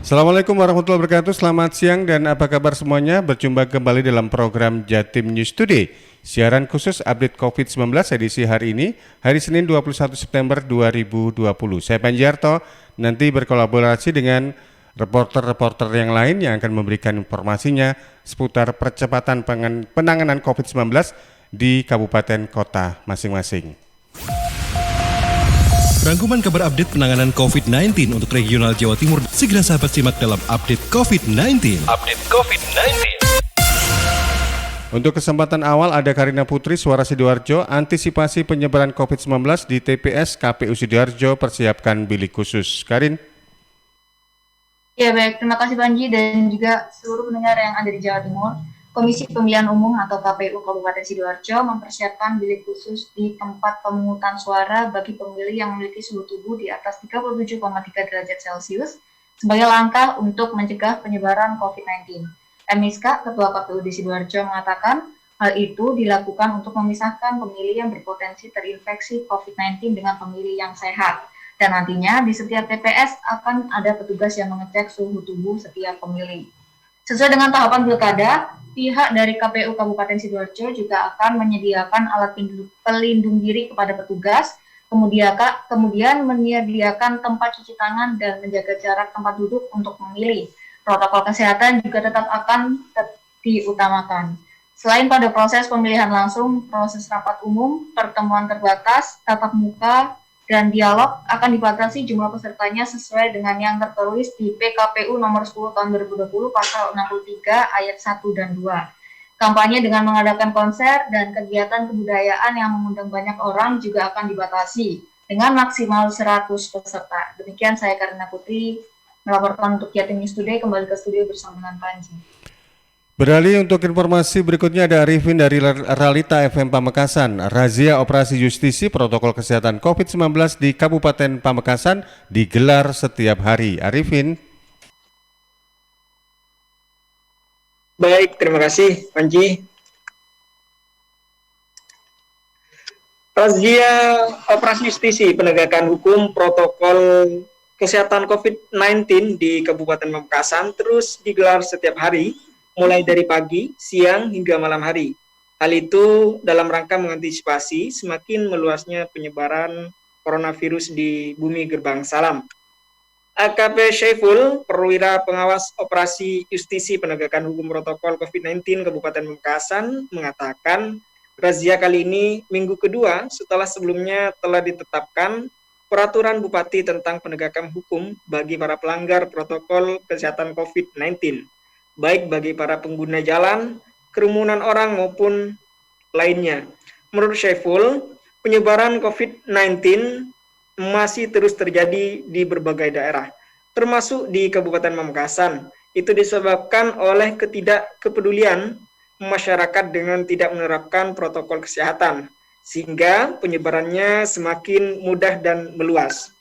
Assalamualaikum warahmatullahi wabarakatuh. Selamat siang dan apa kabar semuanya? Berjumpa kembali dalam program Jatim News Today. Siaran khusus update COVID-19 edisi hari ini, hari Senin 21 September 2020. Saya Panjiarto, nanti berkolaborasi dengan reporter-reporter yang lain yang akan memberikan informasinya seputar percepatan penanganan COVID-19 di kabupaten kota masing-masing. Rangkuman kabar update penanganan COVID-19 untuk regional Jawa Timur segera sahabat simak dalam update COVID-19. Untuk kesempatan awal ada Karina Putri, Suara Sidoarjo, antisipasi penyebaran COVID-19 di TPS KPU Sidoarjo, persiapkan bilik khusus. Karin. Ya baik, terima kasih Panji dan juga seluruh pendengar yang ada di Jawa Timur. Komisi Pemilihan Umum atau KPU Kabupaten Sidoarjo mempersiapkan bilik khusus di tempat pemungutan suara bagi pemilih yang memiliki suhu tubuh di atas 37,3 derajat Celcius sebagai langkah untuk mencegah penyebaran COVID-19. Miska, Ketua KPU di Sidoarjo, mengatakan hal itu dilakukan untuk memisahkan pemilih yang berpotensi terinfeksi COVID-19 dengan pemilih yang sehat. Dan nantinya di setiap TPS akan ada petugas yang mengecek suhu tubuh setiap pemilih. Sesuai dengan tahapan pilkada, pihak dari KPU Kabupaten Sidoarjo juga akan menyediakan alat pelindung diri kepada petugas, kemudian menyediakan tempat cuci tangan dan menjaga jarak tempat duduk untuk memilih. Protokol kesehatan juga tetap akan diutamakan. Selain pada proses pemilihan langsung, proses rapat umum, pertemuan terbatas, tatap muka, dan dialog akan dibatasi jumlah pesertanya sesuai dengan yang tertulis di PKPU nomor 10 tahun 2020 pasal 63 ayat 1 dan 2. Kampanye dengan mengadakan konser dan kegiatan kebudayaan yang mengundang banyak orang juga akan dibatasi dengan maksimal 100 peserta. Demikian saya Karina Putri melaporkan untuk Jatim News Today, kembali ke studio bersama dengan Panji. Beralih untuk informasi berikutnya ada Arifin dari Realita FM Pamekasan. Razia operasi justisi protokol kesehatan COVID-19 di Kabupaten Pamekasan digelar setiap hari. Arifin. Baik, terima kasih Panji. Razia operasi justisi penegakan hukum protokol kesehatan COVID-19 di Kabupaten Pamekasan terus digelar setiap hari, mulai dari pagi, siang, hingga malam hari. Hal itu dalam rangka mengantisipasi semakin meluasnya penyebaran coronavirus di Bumi Gerbang Salam. AKP Syaiful, perwira pengawas operasi justisi penegakan hukum protokol COVID-19 Kabupaten Pamekasan, mengatakan razia kali ini minggu kedua setelah sebelumnya telah ditetapkan peraturan Bupati tentang penegakan hukum bagi para pelanggar protokol kesehatan COVID-19. Baik bagi para pengguna jalan, kerumunan orang maupun lainnya. Menurut Syaiful, penyebaran COVID-19 masih terus terjadi di berbagai daerah, termasuk di Kabupaten Pamekasan. Itu disebabkan oleh ketidakkepedulian masyarakat dengan tidak menerapkan protokol kesehatan, sehingga penyebarannya semakin mudah dan meluas.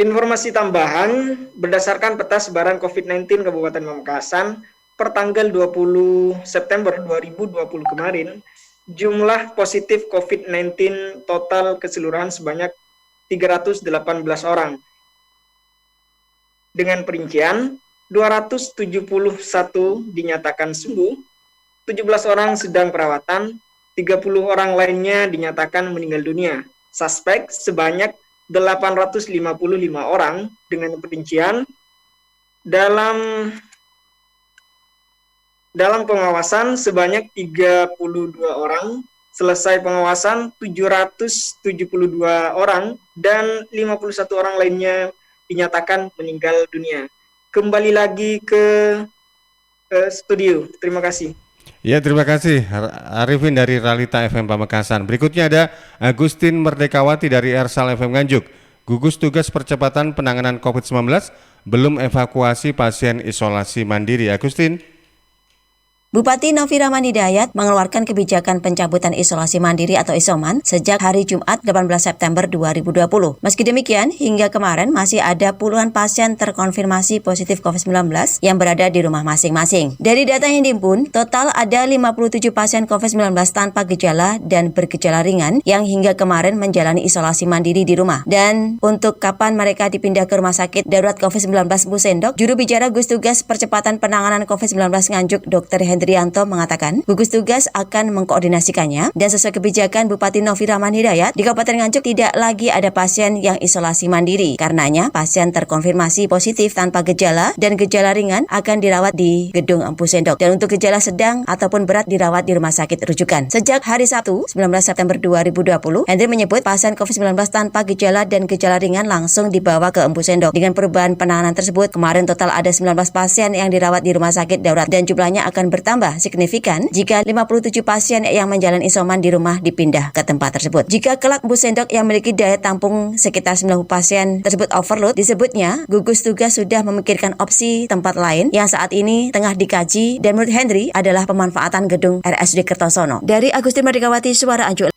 Informasi tambahan, berdasarkan peta sebaran COVID-19 Kabupaten Pamekasan per tanggal 20 September 2020 kemarin, jumlah positif COVID-19 total keseluruhan sebanyak 318 orang. Dengan perincian, 271 dinyatakan sembuh, 17 orang sedang perawatan, 30 orang lainnya dinyatakan meninggal dunia. Suspek sebanyak 855 orang dengan perincian dalam pengawasan sebanyak 32 orang, selesai pengawasan 772 orang, dan 51 orang lainnya dinyatakan meninggal dunia. Kembali lagi ke studio. Terima kasih. Ya, terima kasih Arifin dari Realita FM Pamekasan. Berikutnya ada Agustin Merdekawati dari Ersal FM Nganjuk. Gugus Tugas Percepatan Penanganan COVID-19 belum evakuasi pasien isolasi mandiri. Agustin. Bupati Novi Rahman Hidayat mengeluarkan kebijakan pencabutan isolasi mandiri atau isoman sejak hari Jumat 18 September 2020. Meski demikian, hingga kemarin masih ada puluhan pasien terkonfirmasi positif COVID-19 yang berada di rumah masing-masing. Dari data yang dihimpun, total ada 57 pasien COVID-19 tanpa gejala dan bergejala ringan yang hingga kemarin menjalani isolasi mandiri di rumah. Dan untuk kapan mereka dipindah ke Rumah Sakit Darurat COVID-19 Busendok, juru bicara Gugus Tugas Percepatan Penanganan COVID-19 Nganjuk Dr. Hendrianto mengatakan, gugus tugas akan mengkoordinasikannya dan sesuai kebijakan Bupati Novi Rahman Hidayat, di Kabupaten Nganjuk tidak lagi ada pasien yang isolasi mandiri. Karenanya, pasien terkonfirmasi positif tanpa gejala dan gejala ringan akan dirawat di Gedung Empu Sendok. Dan untuk gejala sedang ataupun berat dirawat di rumah sakit rujukan. Sejak hari Sabtu, 19 September 2020, Hendri menyebut pasien COVID-19 tanpa gejala dan gejala ringan langsung dibawa ke Empu Sendok. Dengan perubahan penanganan tersebut, kemarin total ada 19 pasien yang dirawat di rumah sakit darurat dan jumlahnya akan bertambah signifikan jika 57 pasien yang menjalani isoman di rumah dipindah ke tempat tersebut. Jika kelak Empu Sendok yang memiliki daya tampung sekitar 90 pasien tersebut overload, disebutnya gugus tugas sudah memikirkan opsi tempat lain yang saat ini tengah dikaji dan menurut Hendri adalah pemanfaatan gedung RSUD Kertosono. Dari Agustin Merdekawati, Suara Anjuk.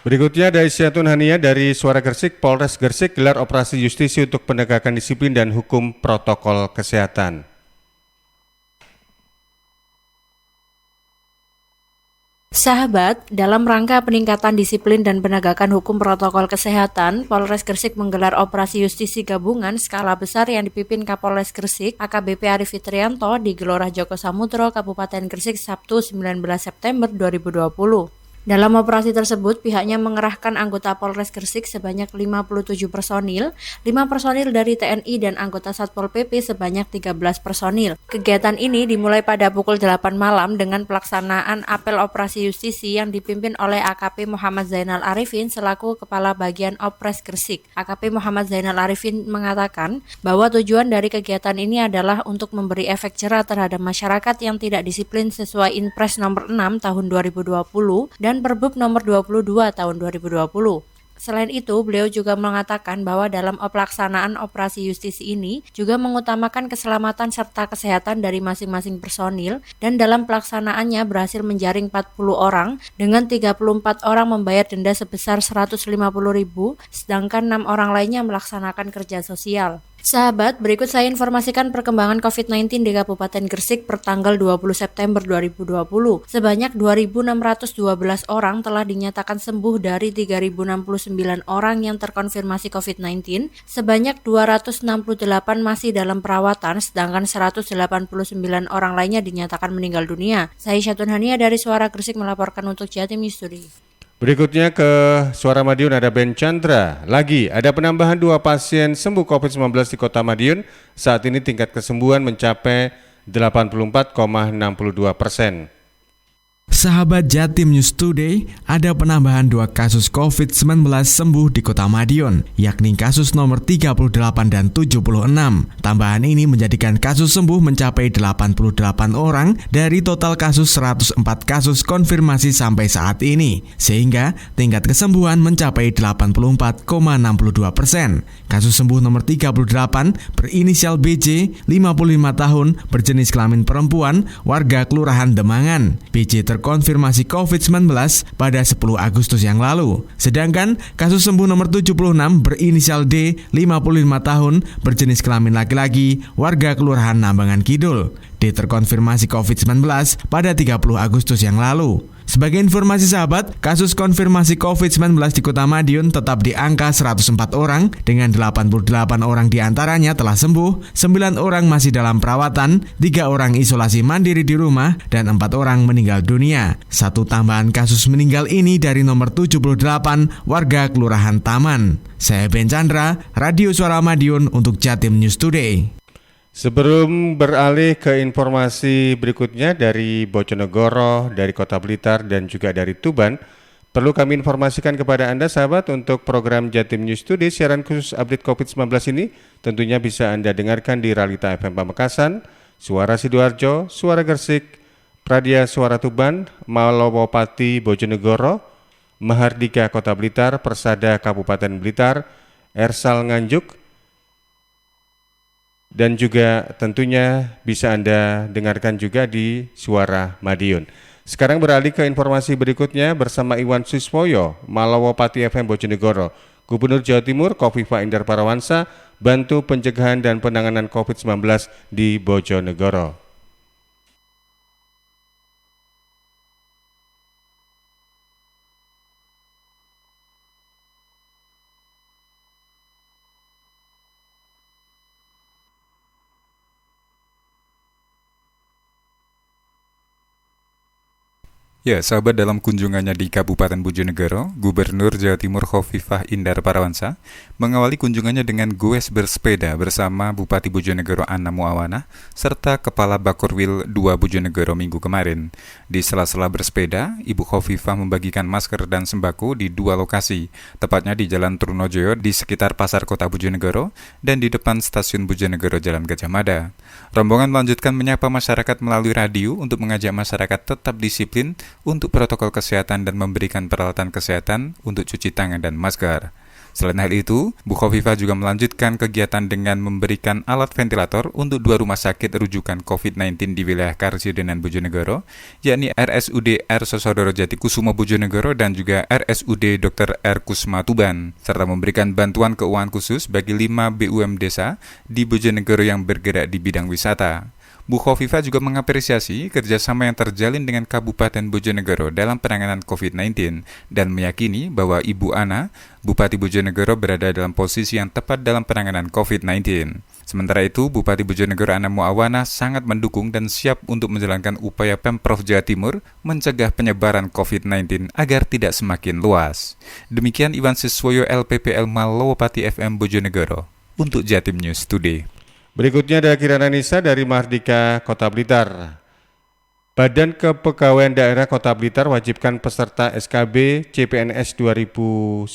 Berikutnya dari Syatun Hania dari Suara Gresik, Polres Gresik gelar operasi justisi untuk penegakan disiplin dan hukum protokol kesehatan. Sahabat, dalam rangka peningkatan disiplin dan penegakan hukum protokol kesehatan, Polres Gresik menggelar operasi justisi gabungan skala besar yang dipimpin Kapolres Gresik, AKBP Arif Fitrianto di Gelora Joko Samudro, Kabupaten Gresik, Sabtu 19 September 2020. Dalam operasi tersebut, pihaknya mengerahkan anggota Polres Gresik sebanyak 57 personil, 5 personil dari TNI dan anggota Satpol PP sebanyak 13 personil. Kegiatan ini dimulai pada pukul 8 malam dengan pelaksanaan apel operasi justisi yang dipimpin oleh AKP Muhammad Zainal Arifin selaku Kepala Bagian Opres Gresik. AKP Muhammad Zainal Arifin mengatakan bahwa tujuan dari kegiatan ini adalah untuk memberi efek jerah terhadap masyarakat yang tidak disiplin sesuai Inpres nomor 6 tahun 2020 dan Perbub nomor 22 tahun 2020. Selain itu, beliau juga mengatakan bahwa dalam pelaksanaan operasi justisi ini juga mengutamakan keselamatan serta kesehatan dari masing-masing personil dan dalam pelaksanaannya berhasil menjaring 40 orang dengan 34 orang membayar denda sebesar 150.000, sedangkan 6 orang lainnya melaksanakan kerja sosial. Sahabat, berikut saya informasikan perkembangan COVID-19 di Kabupaten Gresik per tanggal 20 September 2020. Sebanyak 2.612 orang telah dinyatakan sembuh dari 3.069 orang yang terkonfirmasi COVID-19. Sebanyak 268 masih dalam perawatan, sedangkan 189 orang lainnya dinyatakan meninggal dunia. Saya Syatun Hania dari Suara Gresik melaporkan untuk Jatim News Today. Berikutnya ke Suara Madiun ada Ben Chandra. Lagi ada penambahan 2 pasien sembuh COVID-19 di Kota Madiun. Saat ini tingkat kesembuhan mencapai 84,62%. Sahabat Jatim News Today, ada penambahan 2 kasus COVID-19 sembuh di Kota Madiun, yakni kasus nomor 38 dan 76. Tambahan ini menjadikan kasus sembuh mencapai 88 orang dari total kasus 104 kasus konfirmasi sampai saat ini, sehingga tingkat kesembuhan mencapai 84,62%. Kasus sembuh nomor 38 berinisial BJ, 55 tahun, berjenis kelamin perempuan, warga Kelurahan Demangan. BJ terkonfirmasi COVID-19 pada 10 Agustus yang lalu. Sedangkan kasus sembuh nomor 76 berinisial D, 55 tahun, berjenis kelamin laki-laki, warga Kelurahan Nambangan Kidul. D terkonfirmasi COVID-19 pada 30 Agustus yang lalu. Sebagai informasi sahabat, kasus konfirmasi COVID-19 di Kota Madiun tetap di angka 104 orang, dengan 88 orang diantaranya telah sembuh, 9 orang masih dalam perawatan, 3 orang isolasi mandiri di rumah, dan 4 orang meninggal dunia. Satu tambahan kasus meninggal ini dari nomor 78 warga Kelurahan Taman. Saya Ben Chandra, Radio Suara Madiun untuk Jatim News Today. Sebelum beralih ke informasi berikutnya dari Bojonegoro, dari Kota Blitar, dan juga dari Tuban, perlu kami informasikan kepada Anda sahabat untuk program Jatim News Today siaran khusus update COVID-19 ini tentunya bisa Anda dengarkan di Realita FM Pamekasan, Suara Sidoarjo, Suara Gresik, Pradia Suara Tuban, Malowopati Bojonegoro, Mahardika Kota Blitar, Persada Kabupaten Blitar, Ersal Nganjuk, dan juga tentunya bisa Anda dengarkan juga di Suara Madiun. Sekarang beralih ke informasi berikutnya bersama Iwan Suswoyo, Malawapati FM Bojonegoro. Gubernur Jawa Timur Khofifah Indar Parawansa bantu pencegahan dan penanganan COVID-19 di Bojonegoro. Ya, sahabat, dalam kunjungannya di Kabupaten Bojonegoro, Gubernur Jawa Timur Khofifah Indar Parawansa mengawali kunjungannya dengan goes bersepeda bersama Bupati Bojonegoro Anna Muawana serta Kepala Bakorwil 2 Bojonegoro minggu kemarin. Di sela-sela bersepeda, Ibu Khofifah membagikan masker dan sembako di 2 lokasi, tepatnya di Jalan Trunojoyo di sekitar Pasar Kota Bojonegoro dan di depan Stasiun Bojonegoro Jalan Gajah Mada. Rombongan melanjutkan menyapa masyarakat melalui radio untuk mengajak masyarakat tetap disiplin untuk protokol kesehatan dan memberikan peralatan kesehatan untuk cuci tangan dan masker. Selain hal itu, Bu Khofifah juga melanjutkan kegiatan dengan memberikan alat ventilator untuk 2 rumah sakit rujukan COVID-19 di wilayah Karsidenan Bojonegoro, yakni RSUD R. Sosodoro Jatikusumo Bojonegoro dan juga RSUD Dr. R. Kusma Tuban, serta memberikan bantuan keuangan khusus bagi 5 BUM desa di Bojonegoro yang bergerak di bidang wisata. Bu Khofifah juga mengapresiasi kerjasama yang terjalin dengan Kabupaten Bojonegoro dalam penanganan COVID-19 dan meyakini bahwa Ibu Ana, Bupati Bojonegoro, berada dalam posisi yang tepat dalam penanganan COVID-19. Sementara itu, Bupati Bojonegoro Anna Muawana sangat mendukung dan siap untuk menjalankan upaya Pemprov Jawa Timur mencegah penyebaran COVID-19 agar tidak semakin luas. Demikian Iwan Suswoyo LPPL Malawapati FM Bojonegoro untuk Jatim News Today. Berikutnya ada Kirana Nisa dari Mardika Kota Blitar. Badan Kepegawaian Daerah Kota Blitar wajibkan peserta SKB CPNS 2019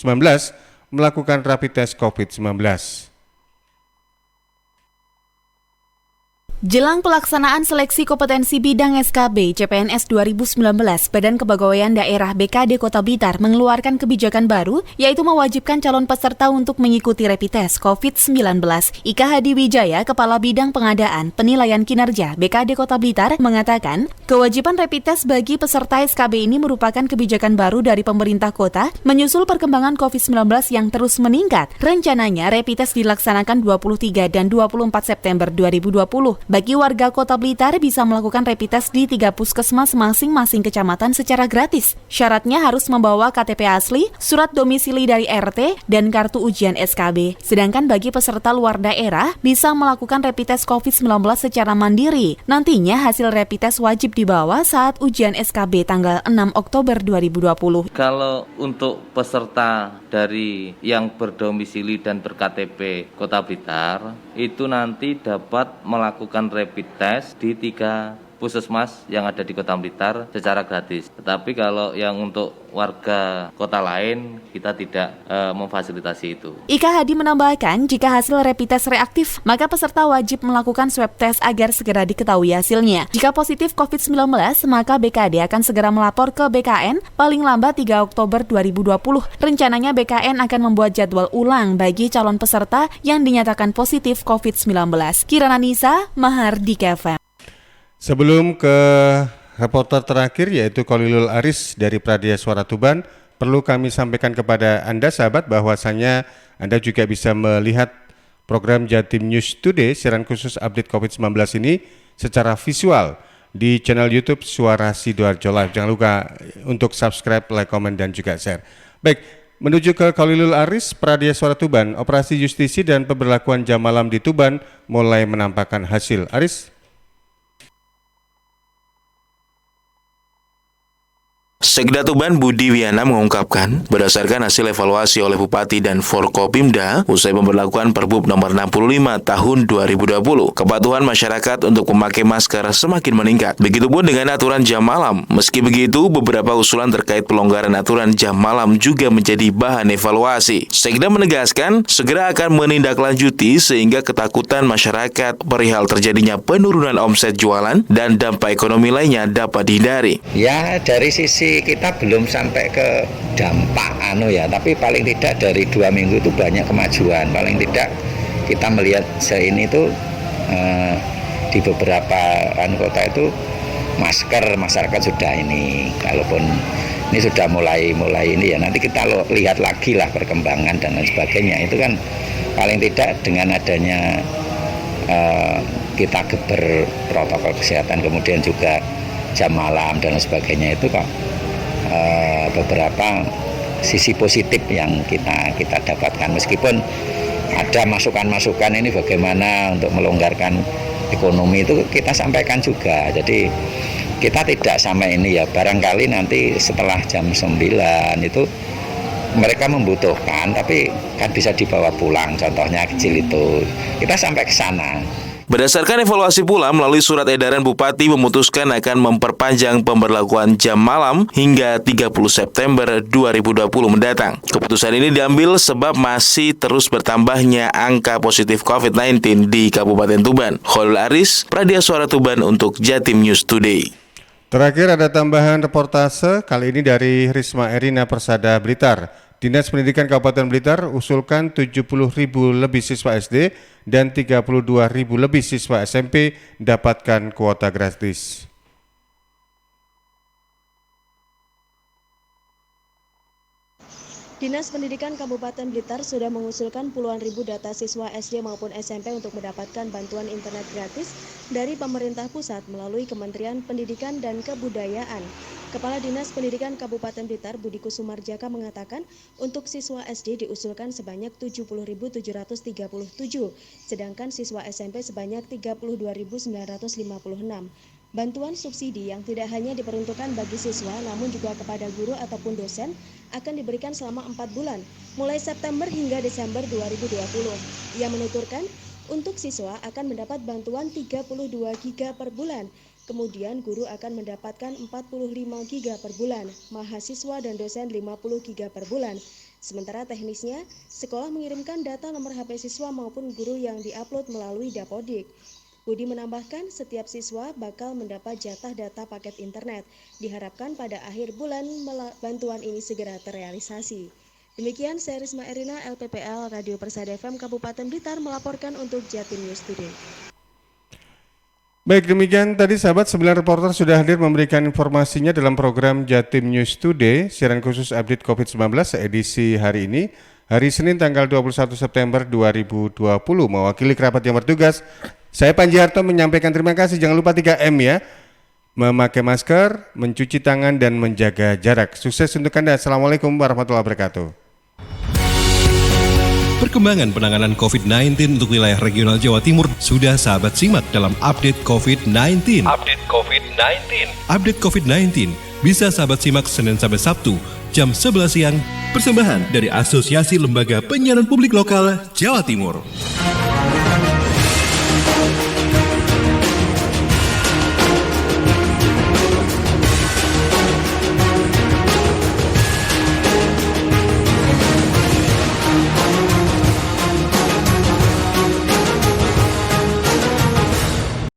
melakukan rapid test COVID-19. Jelang pelaksanaan seleksi kompetensi bidang SKB CPNS 2019, Badan Kepegawaian Daerah BKD Kota Blitar mengeluarkan kebijakan baru, yaitu mewajibkan calon peserta untuk mengikuti rapid test COVID-19. Ika Hadi Wijaya, Kepala Bidang Pengadaan Penilaian Kinerja BKD Kota Blitar, mengatakan kewajiban rapid test bagi peserta SKB ini merupakan kebijakan baru dari pemerintah kota menyusul perkembangan COVID-19 yang terus meningkat. Rencananya rapid test dilaksanakan 23 dan 24 September 2020. Bagi warga Kota Blitar bisa melakukan rapid test di 3 puskesmas masing-masing kecamatan secara gratis. Syaratnya harus membawa KTP asli, surat domisili dari RT, dan kartu ujian SKB. Sedangkan bagi peserta luar daerah bisa melakukan rapid test COVID-19 secara mandiri. Nantinya hasil rapid test wajib dibawa saat ujian SKB tanggal 6 Oktober 2020. Kalau untuk peserta dari yang berdomisili dan berKTP Kota Blitar, itu nanti dapat melakukan rapid test di 3 puskesmas yang ada di Kota Blitar secara gratis. Tetapi kalau yang untuk warga kota lain, kita tidak memfasilitasi itu. Ika Hadi menambahkan, jika hasil rapid test reaktif, maka peserta wajib melakukan swab test agar segera diketahui hasilnya. Jika positif COVID-19, maka BKD akan segera melapor ke BKN paling lambat 3 Oktober 2020. Rencananya BKN akan membuat jadwal ulang bagi calon peserta yang dinyatakan positif COVID-19. Kirana Nisa, Mahardika FM. Sebelum ke reporter terakhir yaitu Kolilul Aris dari Pradia Suara Tuban, perlu kami sampaikan kepada Anda sahabat bahwasanya Anda juga bisa melihat program Jatim News Today siaran khusus update COVID-19 ini secara visual di channel YouTube Suara Sidoarjo Live. Jangan lupa untuk subscribe, like, komen, dan juga share. Baik, menuju ke Kolilul Aris, Pradia Suara Tuban, operasi justisi dan pemberlakuan jam malam di Tuban mulai menampakkan hasil. Aris? Sekda Tuban Budi Wiana mengungkapkan, berdasarkan hasil evaluasi oleh Bupati dan Forkopimda usai pemberlakuan Perbup nomor 65 tahun 2020, kepatuhan masyarakat untuk memakai masker semakin meningkat. Begitupun dengan aturan jam malam. Meski begitu, beberapa usulan terkait pelonggaran aturan jam malam juga menjadi bahan evaluasi. Sekda menegaskan, segera akan menindaklanjuti sehingga ketakutan masyarakat perihal terjadinya penurunan omset jualan dan dampak ekonomi lainnya dapat dihindari. Ya, dari sisi kita belum sampai ke dampak tapi paling tidak dari 2 minggu itu banyak kemajuan. Paling tidak kita melihat ini tuh di beberapa kota itu masker masyarakat sudah ini, kalaupun ini sudah mulai ini ya nanti kita lihat lagi lah perkembangan dan lain sebagainya. Itu kan paling tidak dengan adanya kita geber protokol kesehatan, kemudian juga jam malam dan lain sebagainya, itu kok beberapa sisi positif yang kita dapatkan. Meskipun ada masukan-masukan ini bagaimana untuk melonggarkan ekonomi, itu kita sampaikan juga. Jadi kita tidak sampai ini ya, barangkali nanti setelah jam 9 itu mereka membutuhkan, tapi kan bisa dibawa pulang, contohnya kecil itu, kita sampai ke sana. Berdasarkan evaluasi pula, melalui surat edaran Bupati memutuskan akan memperpanjang pemberlakuan jam malam hingga 30 September 2020 mendatang. Keputusan ini diambil sebab masih terus bertambahnya angka positif COVID-19 di Kabupaten Tuban. Khairul Aris, Pradia Suara Tuban untuk Jatim News Today. Terakhir ada tambahan reportase, kali ini dari Risma Erina Persada Blitar. Dinas Pendidikan Kabupaten Blitar usulkan 70.000 lebih siswa SD dan 32.000 lebih siswa SMP dapatkan kuota gratis. Dinas Pendidikan Kabupaten Blitar sudah mengusulkan puluhan ribu data siswa SD maupun SMP untuk mendapatkan bantuan internet gratis dari pemerintah pusat melalui Kementerian Pendidikan dan Kebudayaan. Kepala Dinas Pendidikan Kabupaten Blitar Budi Kusumarjaka mengatakan untuk siswa SD diusulkan sebanyak 70.737, sedangkan siswa SMP sebanyak 32.956. Bantuan subsidi yang tidak hanya diperuntukkan bagi siswa namun juga kepada guru ataupun dosen akan diberikan selama 4 bulan, mulai September hingga Desember 2020. Ia menuturkan untuk siswa akan mendapat bantuan 32 GB per bulan, kemudian guru akan mendapatkan 45 GB per bulan, mahasiswa dan dosen 50 GB per bulan. Sementara teknisnya, sekolah mengirimkan data nomor HP siswa maupun guru yang diupload melalui Dapodik. Budi menambahkan setiap siswa bakal mendapat jatah data paket internet. Diharapkan pada akhir bulan bantuan ini segera terrealisasi. Demikian saya Risma Erina, LPPL Radio Persada FM Kabupaten Blitar melaporkan untuk Jatim News Today. Baik, demikian tadi sahabat 9 reporter sudah hadir memberikan informasinya dalam program Jatim News Today, siaran khusus update COVID-19 edisi hari ini, hari Senin tanggal 21 September 2020. Mewakili kerabat yang bertugas, saya Panji Harto menyampaikan terima kasih. Jangan lupa 3M ya, memakai masker, mencuci tangan, dan menjaga jarak. Sukses untuk Anda. Assalamualaikum warahmatullahi wabarakatuh. Perkembangan penanganan COVID-19 untuk wilayah regional Jawa Timur sudah sahabat simak dalam update COVID-19. Update COVID-19 bisa sahabat simak Senin sampai Sabtu jam 11 siang. Persembahan dari Asosiasi Lembaga Penyiaran Publik Lokal Jawa Timur.